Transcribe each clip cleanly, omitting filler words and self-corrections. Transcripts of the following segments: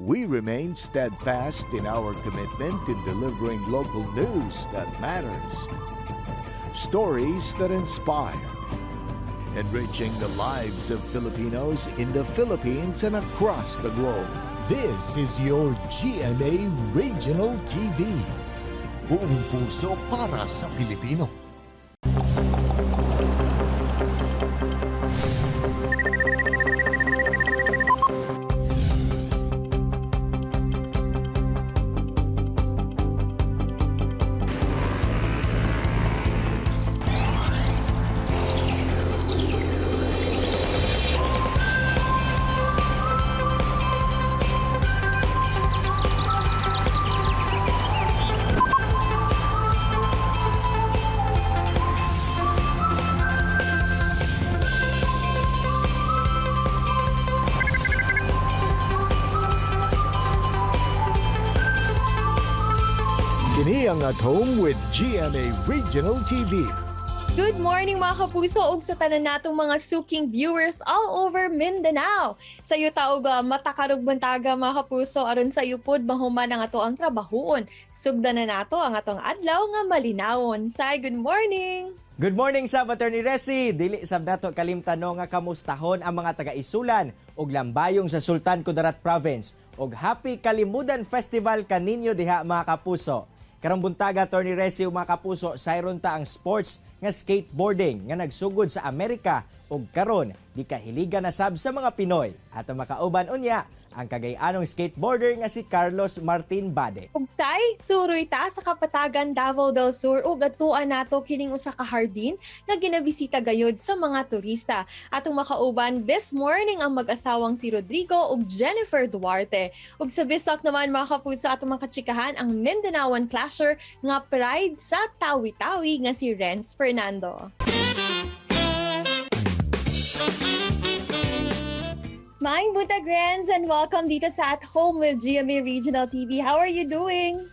We remain steadfast in our commitment in delivering local news that matters, stories that inspire, enriching the lives of Filipinos in the Philippines and across the globe. This is your GMA Regional TV. Buong puso para sa Pilipino. Kini ang At Home with GMA Regional TV. Good morning mga kapuso ug sa tanan natong mga suking viewers all over Mindanao. Sa iyo taog matakarog buntaga mga kapuso aron sa iyo pod mahuman ang ato ang trabahoon. Sugdan na nato ang atong adlaw nga malinawon. Say good morning. Good morning sa Attorney Resi. Dili sab nato kalimtano nga kamustahon ang mga taga-isulan ug lambayong sa Sultan Kudarat Province ug Happy Kalimudan Festival kaninyo diha mga kapuso. Karong buntaga, Attorney Resi ug mga kapuso, sayron ta ang sports nga skateboarding nga nagsugod sa Amerika ug karon di kahiligan na sab sa mga Pinoy. At ang makauban unya ang kagay-anong skateboarder nga si Carlos Martin Bade. Ug say suroy ta sa Kapatagan, Davao del Sur ug atuan nato kining usa ka hardin nga ginabisita gayud sa mga turista. Atong makauban this morning ang mag-asawang si Rodrigo ug Jennifer Duarte. Ug sa Bisok naman mga kapuso atong makachikahan ang Mindanaoan clasher nga pride sa Tawi-Tawi nga si Renz Fernando. Maayong buntag, Renz, and welcome dito sa At Home with GMA Regional TV. How are you doing?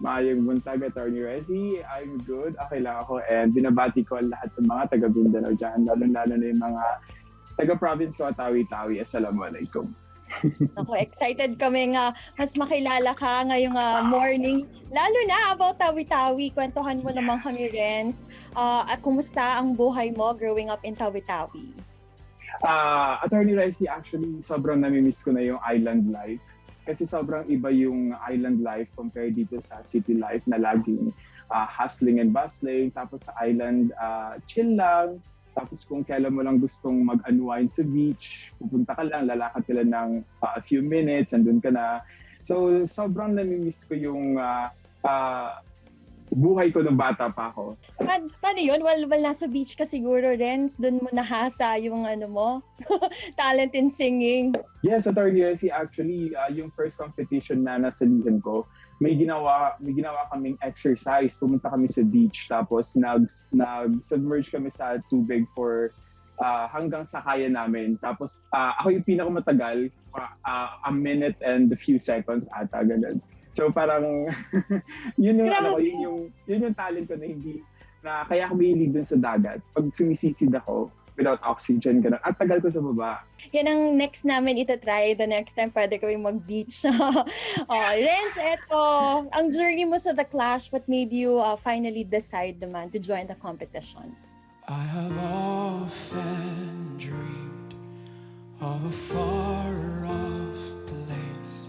Maayong buntag, Attorney Resi. I'm good. Okay lang ako. And binabati ko ang lahat ng mga taga-Mindanao dyan, lalo-lalo na yung mga taga-province ko, Tawi-Tawi. Assalamualaikum. Ako, excited kami nga mas makilala ka ngayong morning. Lalo na about Tawi-Tawi. Kwentuhan mo naman kami, Renz. At kumusta ang buhay mo growing up in Tawi-Tawi? Attorney Resi, actually, sobrang namimiss ko na yung island life. Kasi sobrang iba yung island life compared dito sa city life na laging hustling and bustling. Tapos sa island, chill lang. Tapos kung kailan mo lang gustong mag-unwind sa beach, pupunta ka lang, lalakad ka lang ng a few minutes, andun ka na. So sobrang namimiss ko yung buhay ko nung bata pa ako. Paano yun? While nasa beach ka siguro, Renz, doon mo nahasa yung talent in singing. Yes, Attorney Resi, actually, yung first competition na nasalihan ko, may ginawa kaming exercise. Pumunta kami sa beach, tapos nag-submerge kami sa tubig for hanggang sa kaya namin. Tapos ako yung pinakamatagal, a minute and a few seconds ata, ganun. So parang yun yung talent ko na kaya ako mahilig dun sa dagat. Pag sumisisid ako without oxygen ganun. At tagal ko sa baba. Yan ang next namin itatry. The next time pwede kami mag-beach. Renz, eto. Ang journey mo sa The Clash, what made you finally decide naman to join the competition? I have often dreamed of a far-off place,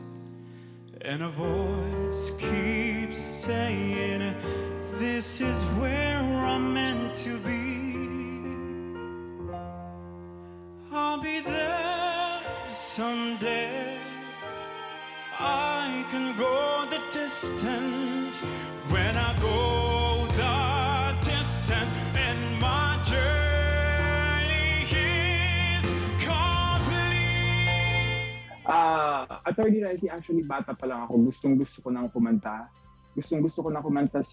and a voice keeps saying, this is where I'm meant to be. I'll be there someday. I can go the distance when I go the distance, and my journey is complete. Attorney Resi, actually bata pa lang ako. Gustong-gusto ko nang kumanta. Gustong-gusto ko na kumanta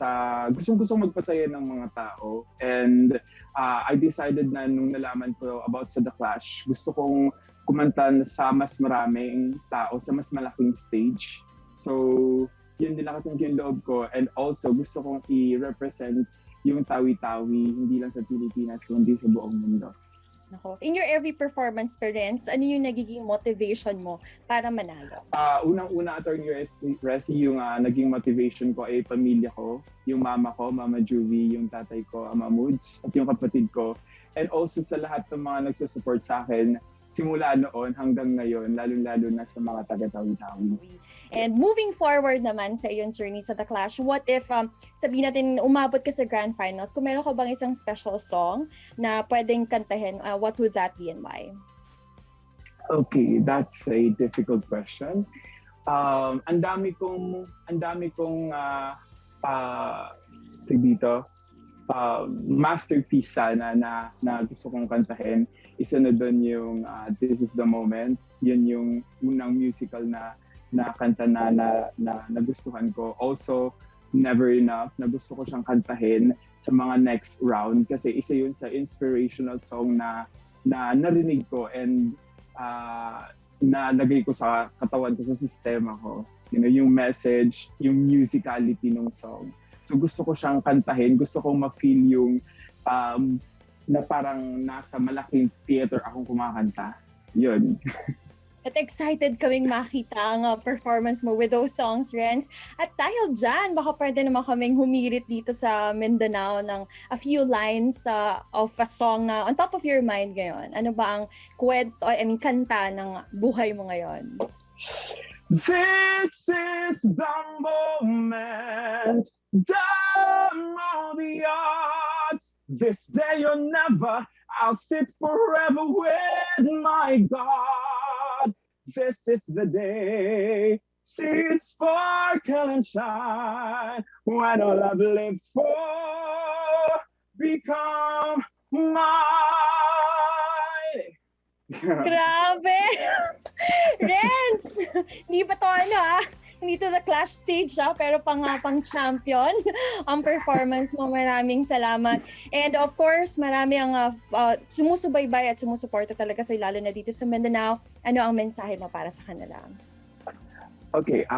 gustong-gusto magpasaya ng mga tao. And I decided na nung nalaman ko about sa The Clash, gusto kong kumanta sa mas maraming tao, sa mas malaking stage. So, yun din lang kasi yung loob ko. And also, gusto kong i-represent yung Tawi-Tawi, hindi lang sa Pilipinas, kundi sa buong mundo. Nako. In your every performance, parents, ano yung nagiging motivation mo para manalo? Unang-una, Attorney Resi, yung naging motivation ko ay pamilya ko, yung mama ko, Mama Juvie, yung tatay ko, Ama Moods, at yung kapatid ko. And also sa lahat ng mga nagsusupport sa akin, simula noon hanggang ngayon, lalong-lalo na sa mga taga-Tawi-Tawi. And moving forward naman sa iyong journey sa The Clash, what if, sabihin natin, umabot ka sa Grand Finals, kung meron ka bang isang special song na pwedeng kantahin, what would that be and why? Okay, that's a difficult question. Ang dami kong masterpiece sana na gusto kong kantahin. Isa na doon yung This Is the Moment. Yun yung unang musical na kanta na nagustuhan ko. Also, Never Enough, na gusto ko siyang kantahin sa mga next round kasi isa yun sa inspirational song na narinig ko and nalagay ko sa katawan ko, sa sistema ko. You know, yung message, yung musicality ng song. So gusto ko siyang kantahin, gusto kong ma-feel yung na parang nasa malaking theater akong kumakanta. Yun. At excited kaming makita ang performance mo with those songs, Renz. At dahil dyan, baka pwede naman kaming humirit dito sa Mindanao ng a few lines of a song na on top of your mind ngayon. Ano ba ang kanta ng buhay mo ngayon? This is the moment, damn all the odds. This day or never, I'll sit forever with my God. This is the day, see it sparkle and shine, when all I've lived for become mine. Grabe! Renz! Hindi pa to hindi to the Clash stage pero pang champion ang performance mo. Maraming salamat. And of course, marami ang sumusubaybay at sumusuporta talaga sa lalo na dito sa Mindanao. Ano ang mensahe mo para sa kanila? Okay,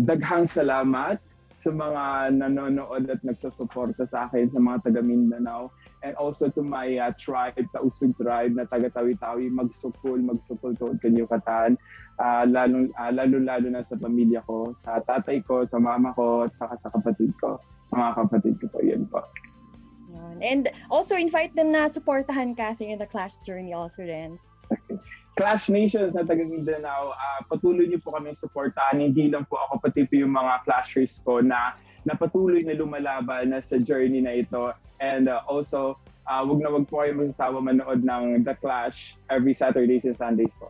daghang salamat sa mga nanonood at nagsusuporta sa akin sa mga taga Mindanao. And also to my tribe, Tausug tribe na taga Tawi-Tawi, magsukol tuod kanyo katan. Lalo na sa pamilya ko, sa tatay ko, sa mama ko, at saka sa kapatid ko. Mga kapatid ko po, yun po. And also invite them na supportahan ka sa The Clash journey also, Renz. Okay. Clash Nations na taga Mindanao, patuloy niyo po kami suportahan. Hindi lang po ako, pati po yung mga Clashers ko na patuloy na lumalaban na sa journey na ito. And also, wag po kayo magsasawa manood ng The Clash every Saturdays and Sundays po.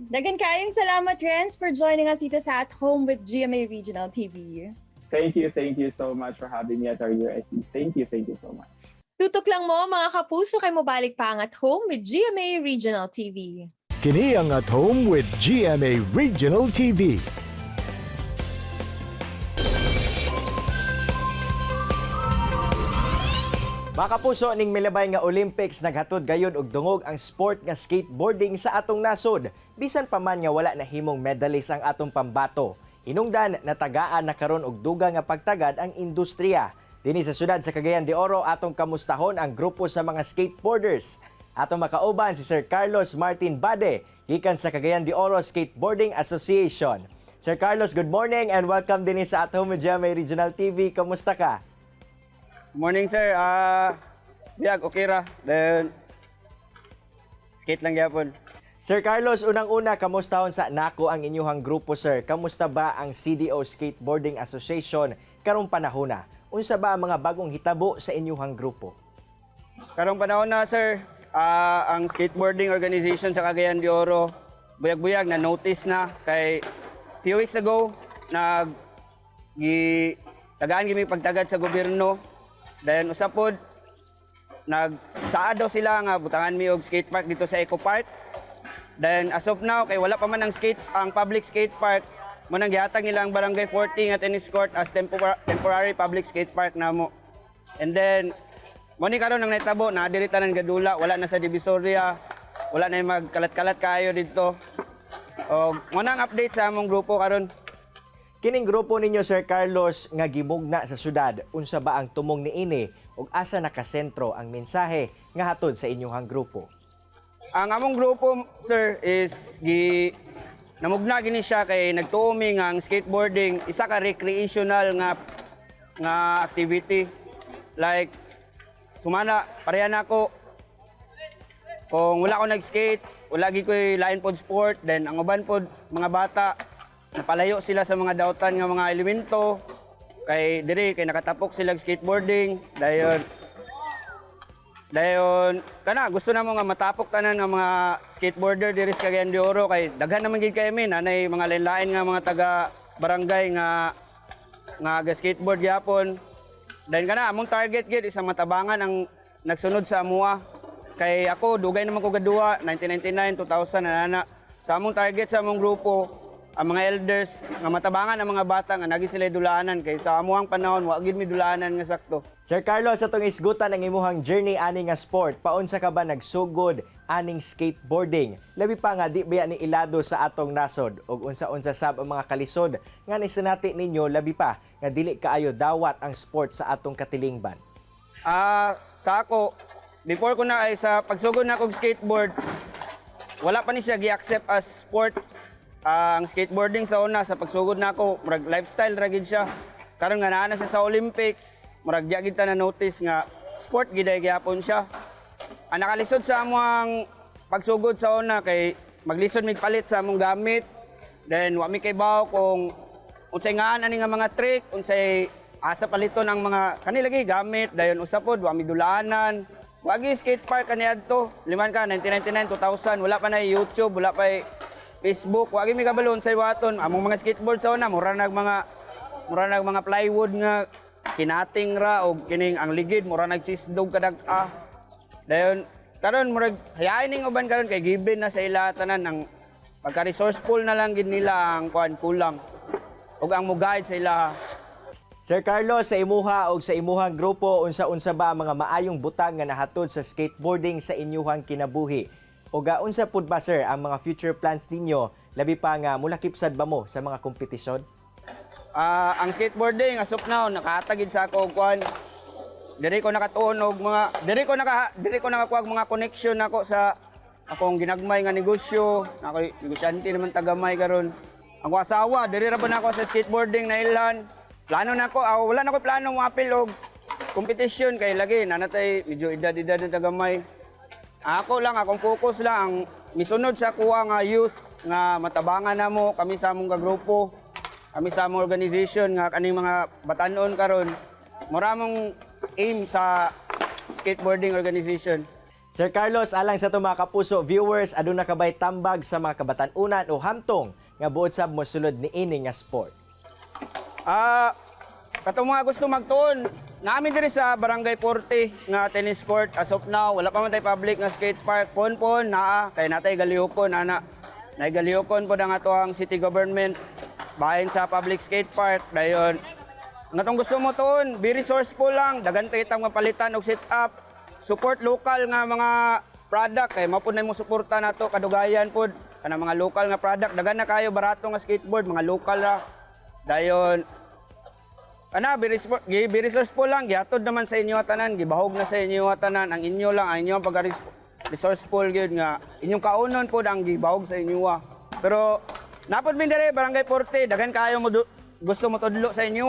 Dagan kayong salamat, Renz, for joining us dito sa At Home with GMA Regional TV. Thank you so much for having me at our USC. Thank you so much. Tutok lang mo mga kapuso kay mo balik pa ang At Home with GMA Regional TV. Kini ang At Home with GMA Regional TV. Mga kapuso, ning milabay nga Olympics naghatod gayud og dungog ang sport nga skateboarding sa atong nasod. Bisan pa man nga wala na himong medalist ang atong pambato. Hinungdan natagaan na karon og dugang nga pagtagad ang industriya. Dinhi sa syudad sa Cagayan de Oro atong kamustahon ang grupo sa mga skateboarders. Atong makauban si Sir Carlos Martin Bade gikan sa Cagayan de Oro Skateboarding Association. Sir Carlos, good morning and welcome dinhi sa At Home with GMA Regional TV. Kamusta ka? Morning, sir. Biyag, okay ra. Then, skate lang gyapon. Sir Carlos, unang-una, kamustahon sa nako ang inyuhang grupo, sir? Kamusta ba ang CDO Skateboarding Association karong panahona? Unsa ba ang mga bagong hitabo sa inyuhang grupo? Karong panahon na, sir, ang skateboarding organization sa Cagayan de Oro, buyag-buyag na notice na kay few weeks ago tagaan gimi pagtagad sa gobyerno. Then usapod nagsaad daw sila nga butangan mi og skate park dito sa Eco Park. Then as of now kay wala pa man ang public skate park, mo nang gihatag nila ang Barangay 40 nga tennis court as temporary public skate park namo. And then mo ni karon nang naitabo na diri tanan gadula, wala na sa Divisoria, wala na magkalat-kalat kayo dito. Mo nang update sa among grupo karon. Kining grupo ninyo, Sir Carlos, nga gimugna sa syudad, unsa ba ang tumong niini ug asa nakasentro ang mensahe nga hatod sa inyong grupo? Ang among grupo, sir, is namugna gini siya kay nagtuumi nga ang skateboarding isa ka recreational nga activity. Like sumana pareha na ako kung wala ko nag-skate, wala gi ko'y lain pod sport, then ang uban pod mga bata napalayo sila sa mga dautan nga mga elemento kay diri kay nakatapok sila skateboarding dayon kana gusto na mo nga matapok tanan nga mga skateboarder diri sa Cagayan de Oro kay daghan naman gid kay amin anay mga lain-lain nga mga taga barangay nga skateboard gyapon. Dayon kana among target gid isang matabangan ang nagsunod sa amua. Kay ako, dugay naman ko gadua, 1999, 2000, nanana. Sa among target sa among grupo, ang mga elders, nga matabangan ang mga bata, nga naging sila dulaanan. Kay sa amuang panahon, wagid mi dulaanan nga sakto. Sir Carlos, sa itong isgutan ang imuhang journey ani nga sport, paunsa ka ba nagsugod aning skateboarding? Labi pa nga di ba ni ilado sa atong nasod? O unsa-unsa sab ang mga kalisod nga nisinati ninyo labi pa nga dili kaayo dawat ang sport sa atong katilingban? Sa ako, before ko na ay sa pagsugod na kog skateboard, wala pa ni siya gi-accept as sport. Ang skateboarding sa una sa pagsugod na ako, murag lifestyle ra gid siya. Karon nga naa na siya sa Olympics, murag di gid ta na notice nga sport gid ay gyapon siya. Ang nakalisod sa among pagsugod sa una kay maglisod mig palit sa among gamit. Then wa mi kay bawo kung unsay ngaan ani nga mga trick, unsay asa paliton ang mga kanilagi gamit, dayon usa pod wa mi dulaanan. Wagi skate park kaniadto, liman ka 1999, 2000, wala pa na YouTube, wala pa Facebook, wagi mi kabalon sa waton. Among mga skateboard sa una mura nag mga plywood nga kinating ra og kining ang ligid mura nag chisdog kadag-a. Dayon karon murag hayain ning uban karon kay given na sa ila tanan ang pagka resourceful na lang gid nila ang kulang og ang mo-guide sa ila. Sir Carlos, sa imuha o sa imuhang grupo, unsa-unsa ba ang mga maayong butang nga nahatod sa skateboarding sa inyuhang kinabuhi? O unsa pud ba, sir, ang mga future plans ninyo, labi pa nga mulakipsad ba mo sa mga kompetisyon? Ang skateboarding, as of now, nakatagid sa ako kuan. Diri ko nakatuon og mga diri ko nakakuha mga connection nako sa akong ginagmay nga negosyo. Ako negosyante naman tagamay karon. Ang asawa, diri ra ba nako sa skateboarding na ilhan. Plano na ko, wala na ko plano mapil og competition kay lagi nanatay medyo edad-edad na tagamay. Akong focus lang ang misunod sa kuha nga youth nga matabangan namo kami sa among grupo, kami sa among organization nga kaning mga batanon karon. Mura mong aim sa skateboarding organization. Sir Carlos, alang sa itong mga kapuso viewers, aduna ka ba'y tambag sa mga kabatanunan o hamtong nga buot sab mo sulod ni ini nga sport? Katong mga gusto magtuon, namin diri sa Barangay 40 nga tennis court as of now, wala pa man tay public nga skate park, pon naa kay natay galihokon ana. Nay galihokon pod ang ato ang city government bahin sa public skate park dayon. Ngatong gusto mo tuon, be resourceful lang, dagan tay itang mapalitan og set up, support local nga mga product kay mao pud na mo suporta nato kadugayan pod kana mga local nga product, dagan na kayo barato nga skateboard, mga local ra. Dayon be resourceful lang, gihatod naman sa inyo tanan, gibahog na sa inyo tanan, ang inyo lang, ang inyong pagka-resourceful gyud nga inyong kaunon pod ang gibahog sa inyo. Pero napod min dire Barangay 40, dagan kayo mo gusto mo tudlo sa inyo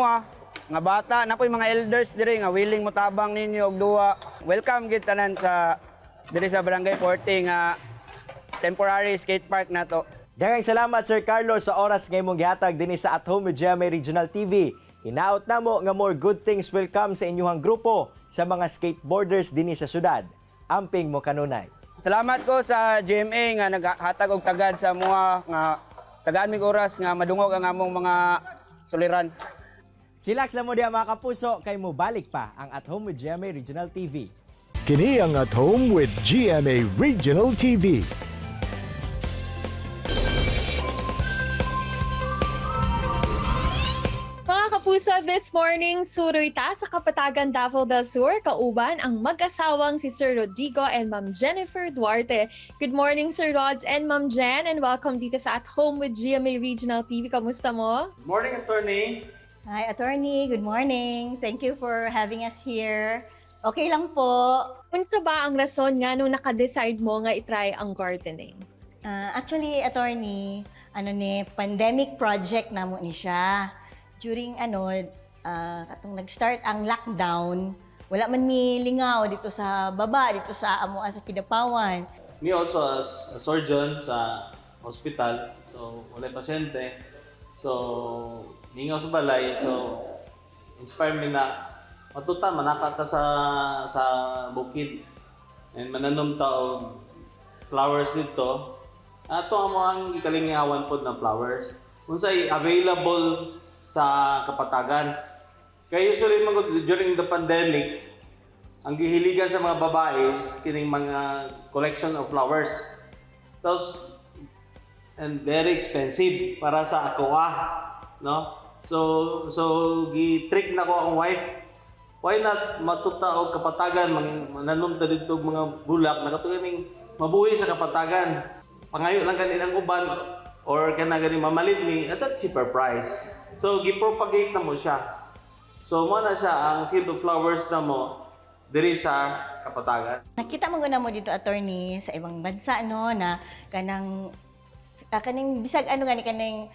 nga bata, napoy mga elders dire nga willing mo tabang ninyo og duwa. Welcome gid tanan sa dire sa Barangay 40 nga temporary skate park nato. Daghang salamat Sir Carlos sa oras nga imong gihatag dinhi sa At Home with GMA Regional TV. Hinaot namo nga more good things will come sa inyuhang grupo sa mga skateboarders dinhi sa syudad. Amping mo kanunay. Salamat ko sa GMA nga naghatag og tagad sa mga nga tagaan mig oras nga madungog ang among mga suliran. Chillax lang mo diha mga kapuso kay mo balik pa ang At Home with GMA Regional TV. Kini ang At Home with GMA Regional TV. Mga kapuso, this morning, suroy ta sa Kapatagan, Davao del Sur, kauban ang mag-asawang si Sir Rodrigo and Ma'am Jennifer Duarte. Good morning, Sir Rods and Ma'am Jen, and welcome dito sa At Home with GMA Regional TV. Kamusta mo? Morning, attorney. Hi, attorney. Good morning. Thank you for having us here. Okay lang po. Unsa ba ang rason nga nung naka-decide mo nga i-try ang gardening? Actually, attorney, pandemic project na mo ni siya. During katong nag-start ang lockdown, wala man mi lingaw dito sa baba, dito sa amo sa Kidapawan. Me also as a surgeon sa hospital, so wala pasyente. So, lingaw sa balay, so inspire me na matuta manaka ta sa bukid and mananom ta og flowers dito. Ato ang ikalingawan pod na flowers. Unsay available sa kapatagan. Kaya usually during the pandemic, ang gihiligan sa mga babae is kining mga collection of flowers. Tapos, and very expensive para sa ako no? So gi-trick na ko akong wife. Why not matuta og kapatagan, mananumta dito mga bulak na katuning mabuhi sa kapatagan. Pangayo lang ganin ang uban or kana gani mamalit ni at a cheaper price. So gi-propagate na mo siya. So mo na siya ang field of flowers na mo diri sa kapatagan. Nakita mo na mo dito, attorney, sa ibang bansa na kaning bisag kaning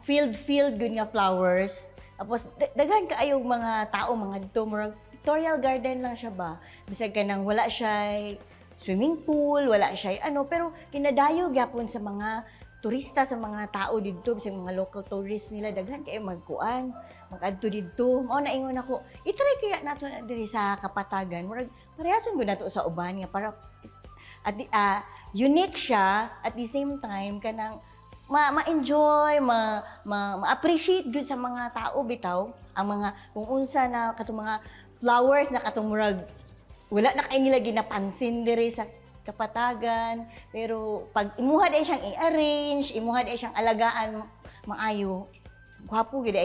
field good nga flowers. Tapos daghan kaayog mga tao mga dito, murag pictorial garden lang siya ba. Bisag kanang wala siya swimming pool, wala siya pero kinadayo gyapon sa mga turista, sa mga tao dito, bisag mga local tourists nila, daghan kay mag-adto dito. Mao na ingon ako, i-try kaya nato na diri sa kapatagan. Murag parehason gud nato sa uban nga para unique siya at the same time kanang ma-enjoy, ma-appreciate good sa mga tao bitaw ang mga kung unsa na katong mga flowers na katong murag wala na kay nila ginapansin diri sa kapatagan, pero pag imuha day siyang i-arrange, imuha day siyang alagaan maayo, gwapo gid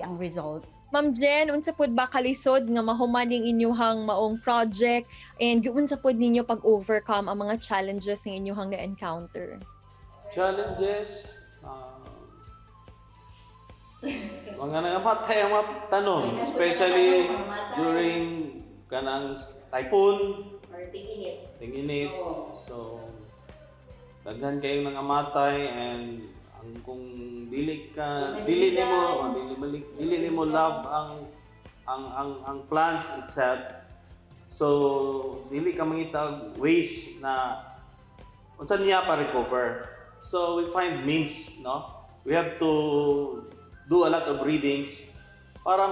ang result. Ma'am Jen, unsa pud ba kalisod nga mahuman ning inyuhang maong project and unsa pud ninyo pag-overcome ang mga challenges nga inyuhang na-encounter? Challenges, mga nangamatay ang mga tanong, especially during kanang typhoon, tinginit. So, daghan kayong nangamatay and kung dili nimo love ang plant itself, so dili ka mangita ways na unsa niya pa recover. So we find means, no? We have to do a lot of readings para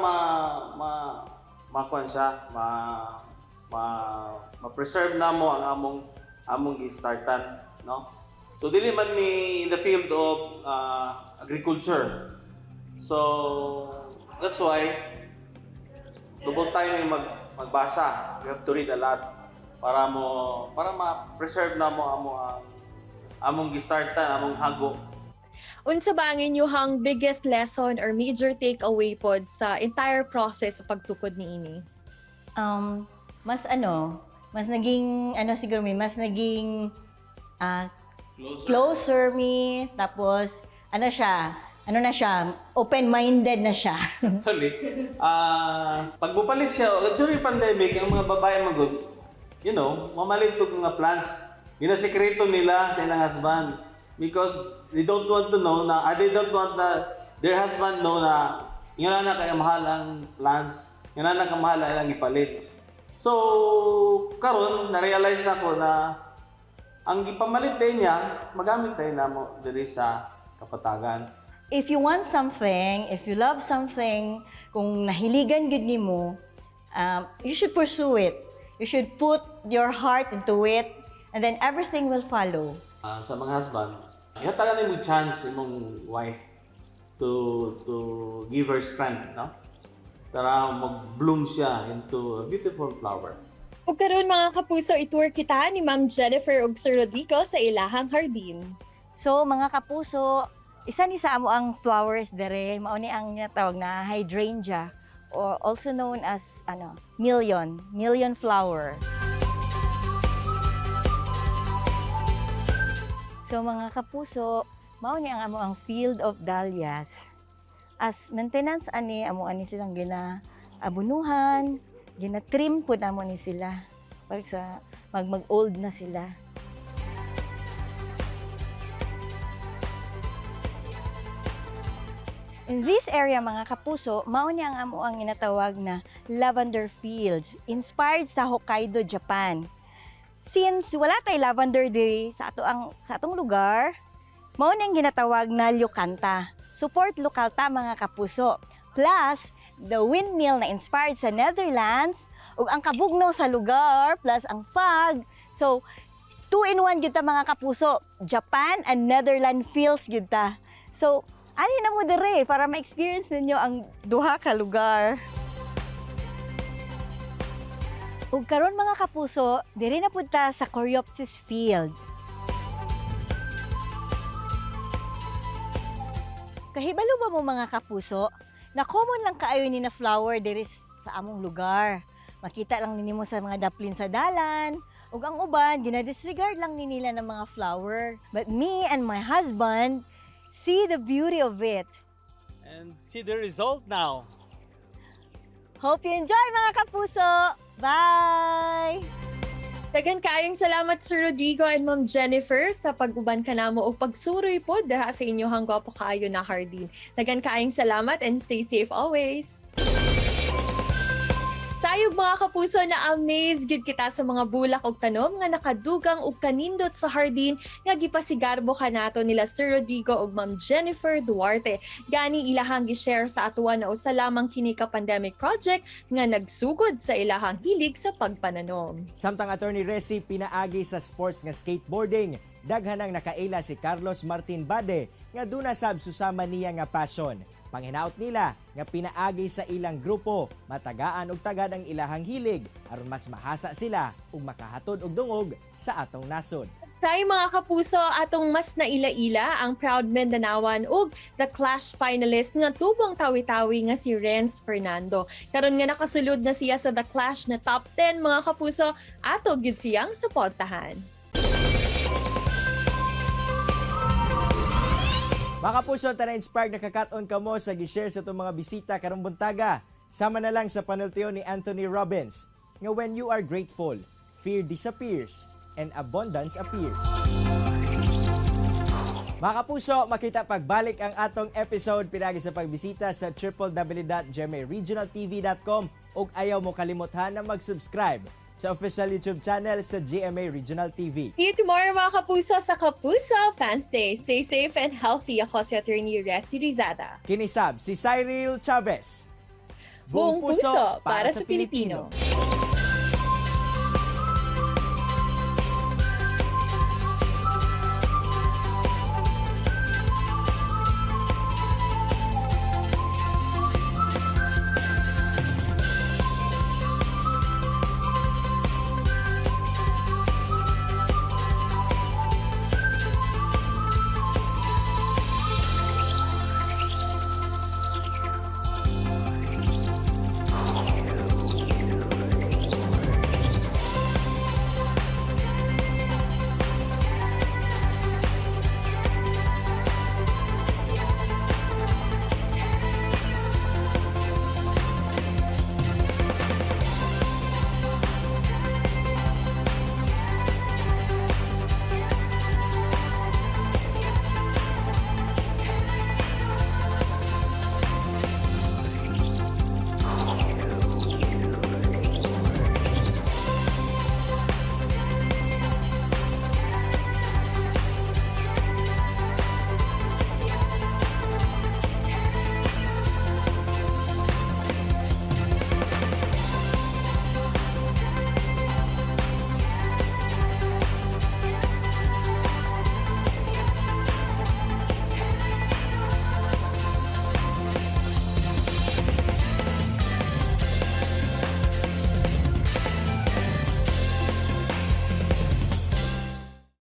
makuan siya, ma-preserve namo ang among gi-startan, no? So dili man mi in the field of agriculture. So that's why double time may magbasa. We have to read a lot para ma-preserve namo among gi-startan, among hago. Unsa ba ang inyuhang biggest lesson or major takeaway pod sa entire process sa pagtukod niini? Mas naging closer me, tapos open-minded na siya. Actually, pag mupalit siya, during pandemic, ang mga babae magod, mamalit to mga plants. Ginasekreto nila sa ilang husband because they don't want to know they don't want their husband know na yun na kaya mahal ang plants, yun na kamahal ang ipalit. So, karon na-realize na ko na ang ipamalit din niya, magamit tayo na mo diri sa kapatagan. If you want something, if you love something, kung nahiligan gud nimo, you should pursue it. You should put your heart into it, and then everything will follow. Sa mga husband, ihatagan mo chance imong wife to give her strength, no? Para mag-bloom siya into a beautiful flower. Ug karon mga kapuso, itour kita ni Ma'am Jennifer ug Sir Rodrigo sa ilahang hardin. So mga kapuso, isa ni sa amo ang flowers dere, mao ni ang tawag na hydrangea or also known as million flower. So mga kapuso, mao ni ang amo ang field of dahlias. As maintenance amo silang gina abunuhan, Gina-trim po namo ni sila. Pag sa mag-old na sila. In this area mga kapuso, mao ni ang amo ang ginatawag na lavender fields, inspired sa Hokkaido, Japan. Since wala tay lavender diri sa atong lugar, mao ni ang ginatawag na lyukanta. Support lokal ta mga kapuso. Plus, the windmill na inspired sa Netherlands, ug ang kabugnaw sa lugar, plus ang fog. So, 2-in-1 gyud ta mga kapuso. Japan and Netherlands feels gyud ta. So, ani na mo dire para ma-experience ninyo ang duha ka lugar. Ug karon mga kapuso, dire na pud ta sa Coreopsis Field. Kahibalo ba mo mga kapuso, na common lang kaayo ni na flower dire sa among lugar. Makita lang ninyo sa mga daplin sa dalan, ug ang uban ginadisregard lang ni nila ng mga flower. But me and my husband see the beauty of it. And see the result now. Hope you enjoy mga kapuso! Bye! Daghan kaayong salamat Sir Rodrigo and Ma'am Jennifer sa pag-uban kanamo o pagsuroy po daha sa inyohang gwapo kaayo na hardin. Daghan kaayong salamat and stay safe always. Sayog mga kapuso na amazed gid kita sa mga bulak ug tanom nga nakadugang ug kanindot sa hardin nga gipasigarbo kanato nila Sir Rodrigo ug Ma'am Jennifer Duarte. Gani ilahang gi-share sa atuan na usa lamang kini ka pandemic project nga nagsugod sa ilahang hilig sa pagpananom. Samtang Attorney Resi pinaagi sa sports nga skateboarding, daghanang nakaila si Carlos Martin Bade nga duna sab susama niya nga passion. Panghinaot nila nga pinaagi sa ilang grupo, matagaan og tagad ang ilahang hilig aron mas mahasa sila ug makahatod og dungog sa atong nasod. Say mga kapuso, atong mas naila-ila ang proud Mindanaoan ug The Clash finalist nga tubong tawi-tawi nga si Renz Fernando. Karon nga nakasulod na siya sa The Clash na top 10 mga kapuso, ato gyud siyang suportahan. Mga kapuso, na-inspired na kakaton kamo sa gi-share sa itong mga bisita karong buntaga. Sama na lang sa panultiyo ni Anthony Robbins nga when you are grateful, fear disappears and abundance appears. Mga kapuso, makita pagbalik ang atong episode pinagi sa pagbisita sa www.gmaregionaltv.com ug ayaw mo kalimuthan na mag-subscribe sa official YouTube channel sa GMA Regional TV. See you tomorrow mga kapuso sa Kapuso Fans Day. Stay safe and healthy. Ako si Attorney Resi Rizada. Kinisab si Cyril Chavez. Buong puso para sa Pilipino.